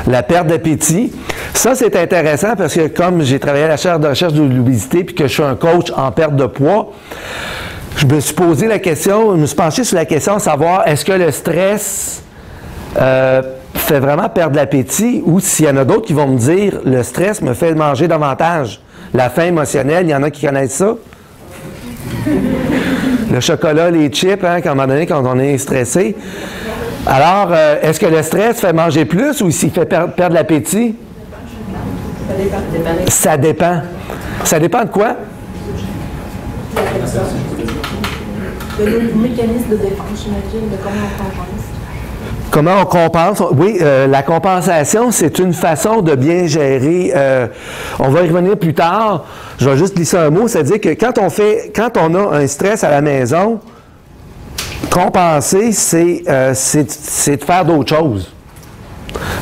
La perte d'appétit. Ça, c'est intéressant parce que comme j'ai travaillé à la chaire de recherche de l'obésité puis que je suis un coach en perte de poids, je me suis posé la question, je me suis penché sur la question de savoir est-ce que le stress fait vraiment perdre l'appétit ou s'il y en a d'autres qui vont me dire le stress me fait manger davantage. La faim émotionnelle, il y en a qui connaissent ça. Le chocolat, les chips, hein, à un moment donné, quand on est stressé. Alors, est-ce que le stress fait manger plus ou s'il fait perdre l'appétit? Ça dépend. Ça dépend de quoi? De nos mécanismes de défense, j'imagine, de comment on compense. Comment on compense? Oui, la compensation, c'est une façon de bien gérer. On va y revenir plus tard. Je vais juste glisser un mot, c'est-à-dire que quand on a un stress à la maison, compenser, c'est de faire d'autres choses.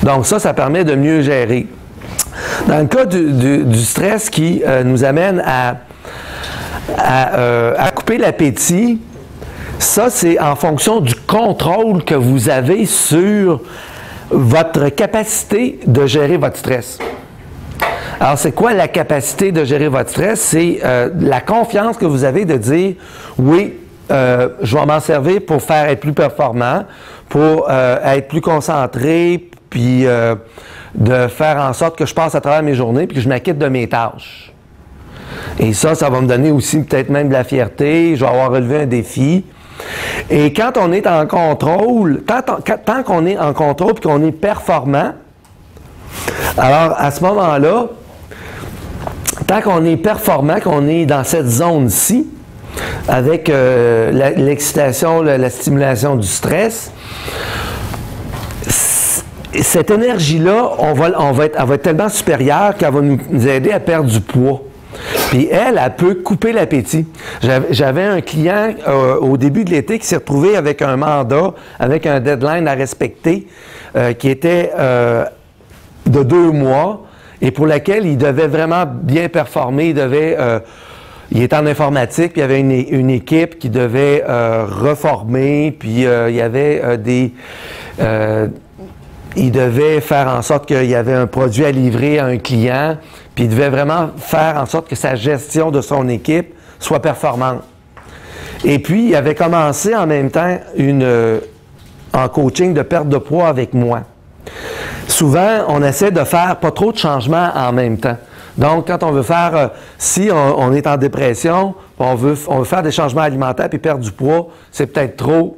Donc ça permet de mieux gérer. Dans le cas du stress qui nous amène à couper l'appétit, ça, c'est en fonction du contrôle que vous avez sur votre capacité de gérer votre stress. Alors, c'est quoi la capacité de gérer votre stress? C'est la confiance que vous avez de dire, oui, je vais m'en servir pour être plus performant, pour être plus concentré, puis de faire en sorte que je passe à travers mes journées, puis que je m'acquitte de mes tâches. Et ça va me donner aussi peut-être même de la fierté, je vais avoir relevé un défi. Et quand on est en contrôle, tant qu'on est en contrôle et qu'on est performant, alors à ce moment-là, tant qu'on est performant, qu'on est dans cette zone-ci, avec l'excitation, la stimulation du stress, cette énergie-là, elle va être tellement supérieure qu'elle va nous aider à perdre du poids. Puis elle peut couper l'appétit. J'avais un client au début de l'été qui s'est retrouvé avec un mandat, avec un deadline à respecter, qui était de 2 mois et pour laquelle il devait vraiment bien performer. Il était en informatique, puis il y avait une équipe qui devait reformer, puis il y avait il devait faire en sorte qu'il y avait un produit à livrer à un client, puis il devait vraiment faire en sorte que sa gestion de son équipe soit performante. Et puis, il avait commencé en même temps en coaching de perte de poids avec moi. Souvent, on essaie de faire pas trop de changements en même temps. Donc, quand on veut faire, si on est en dépression, on veut faire des changements alimentaires puis perdre du poids, c'est peut-être trop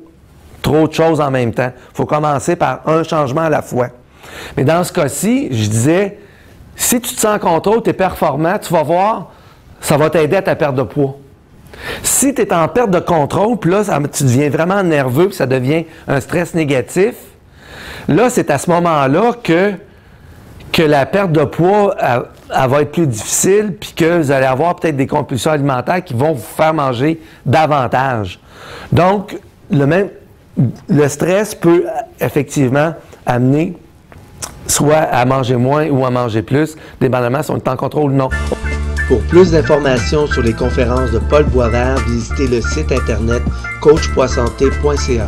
de choses en même temps. Il faut commencer par un changement à la fois. Mais dans ce cas-ci, je disais, si tu te sens en contrôle, tu es performant, tu vas voir, ça va t'aider à ta perte de poids. Si tu es en perte de contrôle, puis là, tu deviens vraiment nerveux, puis ça devient un stress négatif, là, c'est à ce moment-là que la perte de poids, elle va être plus difficile, puis que vous allez avoir peut-être des compulsions alimentaires qui vont vous faire manger davantage. Donc, le stress peut effectivement amener soit à manger moins ou à manger plus, dépendamment si on est en contrôle ou non. Pour plus d'informations sur les conférences de Paul Boisvert, visitez le site internet coachpoissanté.ca.